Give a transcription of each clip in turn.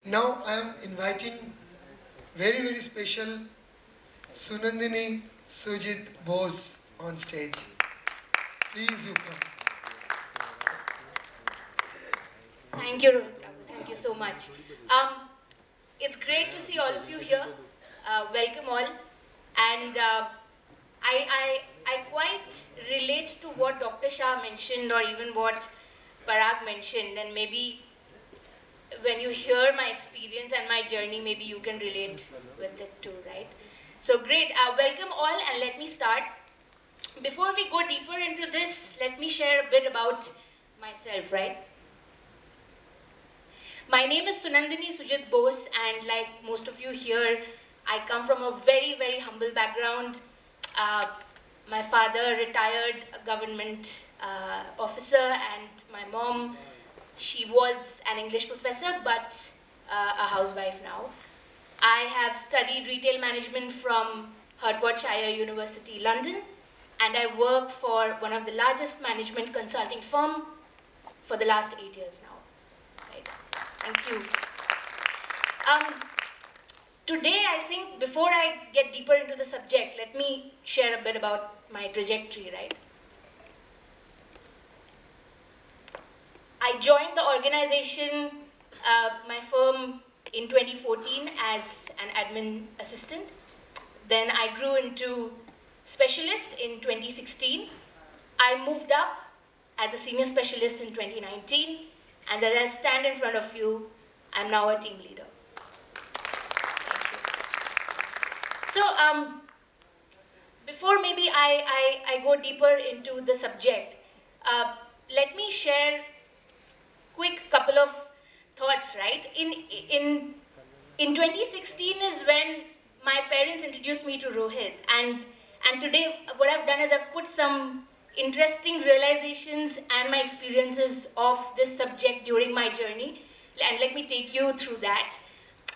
Now I am inviting very, very special Sunnandini Sujit Boase on stage. Please you come. Thank you, Rohit Kabu. Thank you so much. It's great to see all of you here. Welcome all. And I quite relate to what Dr. Shah mentioned, or even what Parag mentioned, and maybe when you hear my experience and my journey, maybe you can relate with it too, right? So great. Welcome all, and let me start. Before we go deeper into this, let me share a bit about myself, right? My name is Sunnandini Sujit Boase, and like most of you here, I come from a very, very humble background. My father, retired government officer, and my mom, she was an English professor, but a housewife now. I have studied retail management from Hertfordshire University, London, and I work for one of the largest management consulting firm for the last 8 years now. Right. Thank you. Today, I think, before I get deeper into the subject, let me share a bit about my trajectory, right? I joined the organization, my firm, in 2014 as an admin assistant. Then I grew into specialist in 2016. I moved up as a senior specialist in 2019. And as I stand in front of you, I'm now a team leader. So before maybe I go deeper into the subject, let me share quick couple of thoughts, right? In 2016 is when my parents introduced me to Rohit, and today what I've done is I've put some interesting realizations and my experiences of this subject during my journey, and let me take you through that.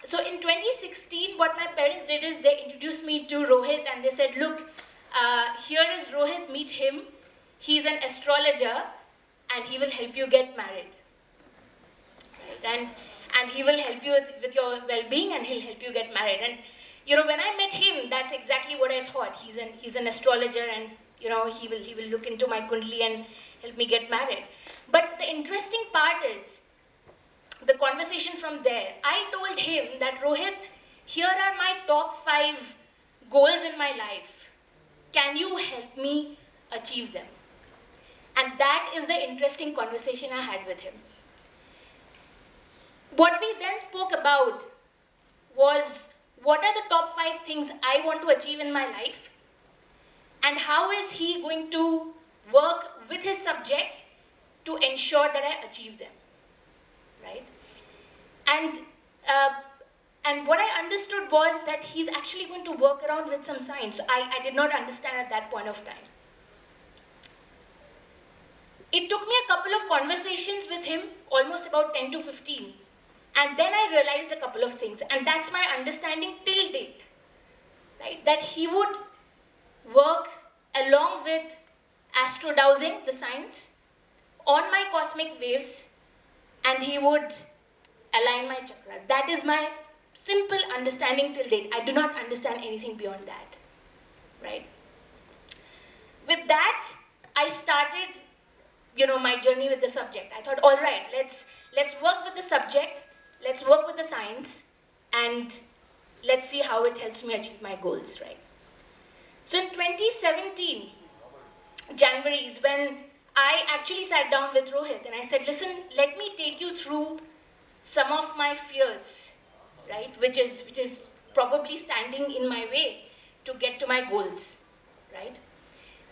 So in 2016, what my parents did is they introduced me to Rohit, and they said, look, here is Rohit, meet him. He's an astrologer, and he will help you get married. Right? And he will help you with your well-being, and he'll help you get married. And you know, when I met him, that's exactly what I thought. He's an astrologer, and you know, he will look into my kundli and help me get married. But the interesting part is the conversation from there. I told him that, Rohit, here are my top 5 goals in my life. Can you help me achieve them? And that is the interesting conversation I had with him. What we then spoke about was, what are the top 5 things I want to achieve in my life? And how is he going to work with his subject to ensure that I achieve them, right? And what I understood was that he's actually going to work around with some science. I did not understand at that point of time. It took me a couple of conversations with him, almost about 10 to 15. And then I realized a couple of things, and that's my understanding till date, right? That he would work along with ASTRO-DOWSING, the science, on my cosmic waves, and he would align my chakras. That is my simple understanding till date. I do not understand anything beyond that, right? With that, I started, you know, my journey with the subject. I thought, all right, let's work with the subject, let's work with the science, and let's see how it helps me achieve my goals, right? So in 2017, January is when I actually sat down with Rohit and I said, listen, let me take you through some of my fears, right? Which is probably standing in my way to get to my goals, right?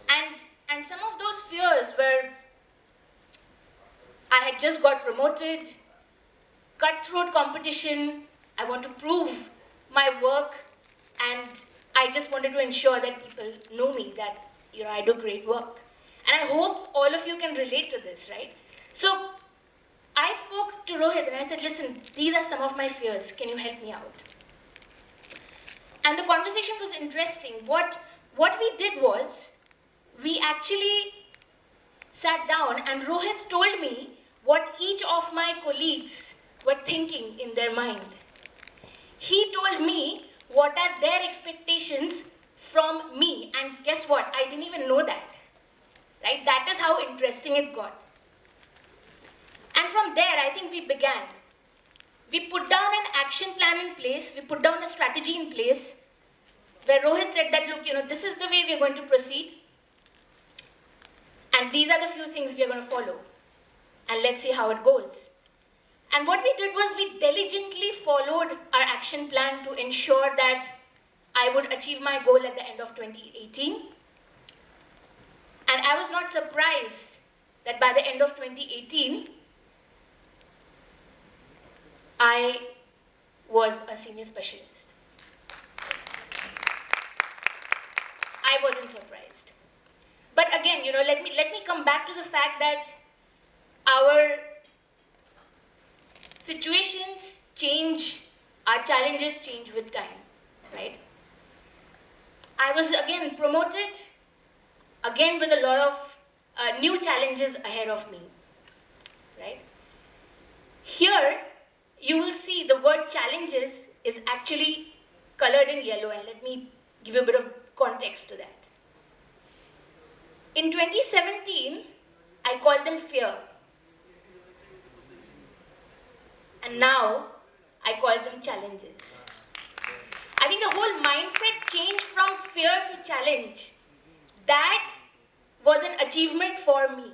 And some of those fears were, I had just got promoted, cutthroat competition, I want to prove my work, and I just wanted to ensure that people know me, that you know, I do great work. And I hope all of you can relate to this, right? So I spoke to Rohit and I said, listen, these are some of my fears. Can you help me out? And the conversation was interesting. What we did was, we actually sat down and Rohit told me what each of my colleagues were thinking in their mind. He told me what are their expectations from me, and guess what? I didn't even know that. Right? That is how interesting it got. And from there, I think we began. We put down an action plan in place, we put down a strategy in place, where Rohit said that, look, this is the way we're going to proceed, and these are the few things we're going to follow, and let's see how it goes. And what we did was we diligently followed our action plan to ensure that I would achieve my goal at the end of 2018. And I was not surprised that by the end of 2018, I was a senior specialist. I wasn't surprised. But again, let me come back to the fact that our situations change, our challenges change with time, right? I was again promoted, again with a lot of new challenges ahead of me, right? Here, you will see the word challenges is actually colored in yellow, and let me give you a bit of context to that. In 2017, I called them fear. And now, I call them challenges. I think the whole mindset changed from fear to challenge. That was an achievement for me.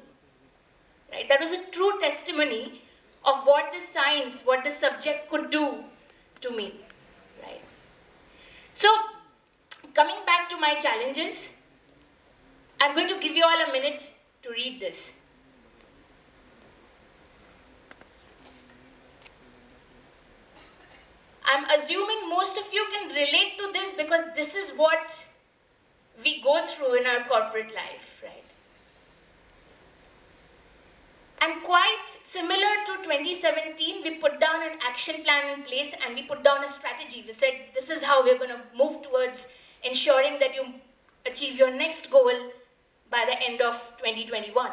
Right? That was a true testimony of what the science, what the subject could do to me. Right? So, coming back to my challenges, I'm going to give you all a minute to read this. I'm assuming most of you can relate to this because this is what we go through in our corporate life, right? And quite similar to 2017, we put down an action plan in place and we put down a strategy. We said, this is how we're going to move towards ensuring that you achieve your next goal by the end of 2021.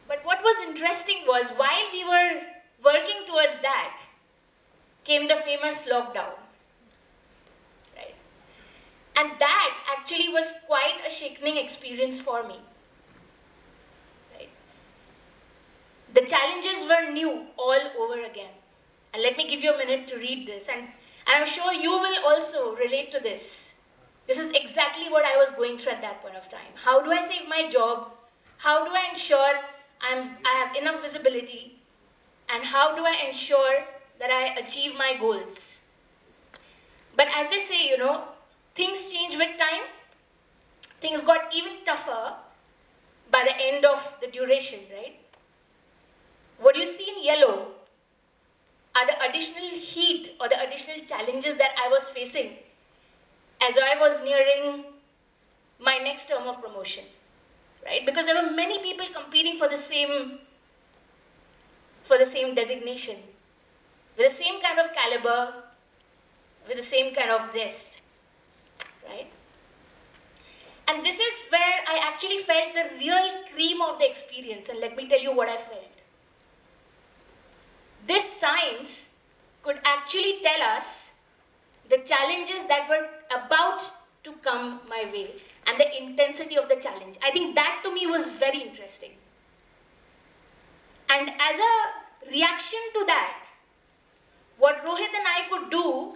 But what was interesting was while we were working towards that, came the famous lockdown. Right? And that actually was quite a shaking experience for me. Right? The challenges were new all over again. And let me give you a minute to read this. And I'm sure you will also relate to this. This is exactly what I was going through at that point of time. How do I save my job? How do I ensure I have enough visibility? And how do I ensure that I achieve my goals? But as they say, things change with time. Things got even tougher by the end of the duration, right? What you see in yellow are the additional heat or the additional challenges that I was facing as I was nearing my next term of promotion, right? Because there were many people competing for the same designation, with the same kind of caliber, with the same kind of zest, right? And this is where I actually felt the real cream of the experience, and let me tell you what I felt. This science could actually tell us the challenges that were about to come my way and the intensity of the challenge. I think that to me was very interesting. And as a reaction to that, what Rohit and I could do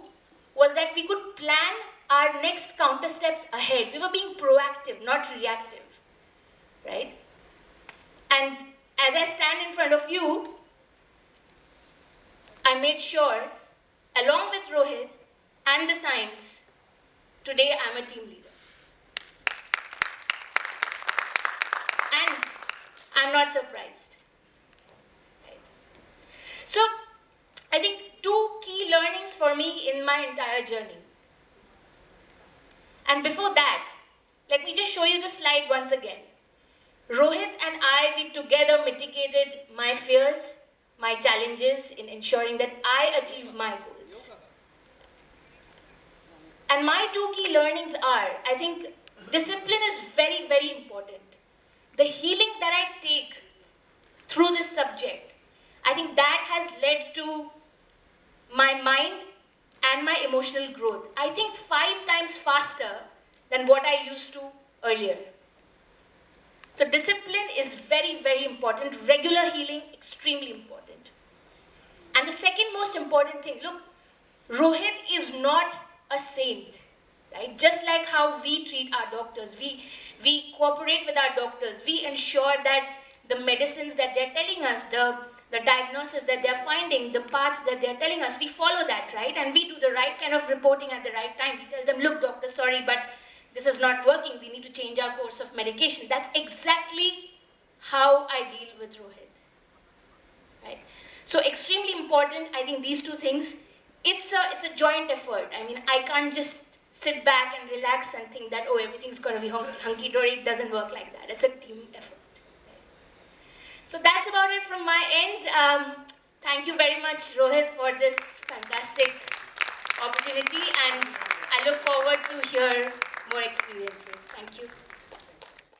was that we could plan our next counter steps ahead. We were being proactive, not reactive, right? And as I stand in front of you, I made sure, along with Rohit and the science, today I'm a team leader. And I'm not surprised. Right? So, I think two key learnings for me in my entire journey. And before that, let me just show you the slide once again. Rohit and I, we together mitigated my fears, my challenges in ensuring that I achieve my goals. And my two key learnings are, I think discipline is very, very important. The healing that I take through this subject, I think that has led to my mind and my emotional growth. I think 5 times faster than what I used to earlier. So discipline is very, very important. Regular healing, extremely important. And the second most important thing, look, Rohit is not a saint, right? Just like how we treat our doctors, we cooperate with our doctors, we ensure that the medicines that they're telling us, the diagnosis that they're finding, the path that they're telling us, we follow that, right? And we do the right kind of reporting at the right time. We tell them, look, doctor, sorry, but this is not working. We need to change our course of medication. That's exactly how I deal with Rohit, right? So extremely important, I think these two things. It's a joint effort. I mean, I can't just sit back and relax and think that, oh, everything's going to be hunky-dory. It doesn't work like that. It's a team effort. So that's about it from my end. Thank you very much, Rohit, for this fantastic opportunity, and I look forward to hear more experiences. Thank you.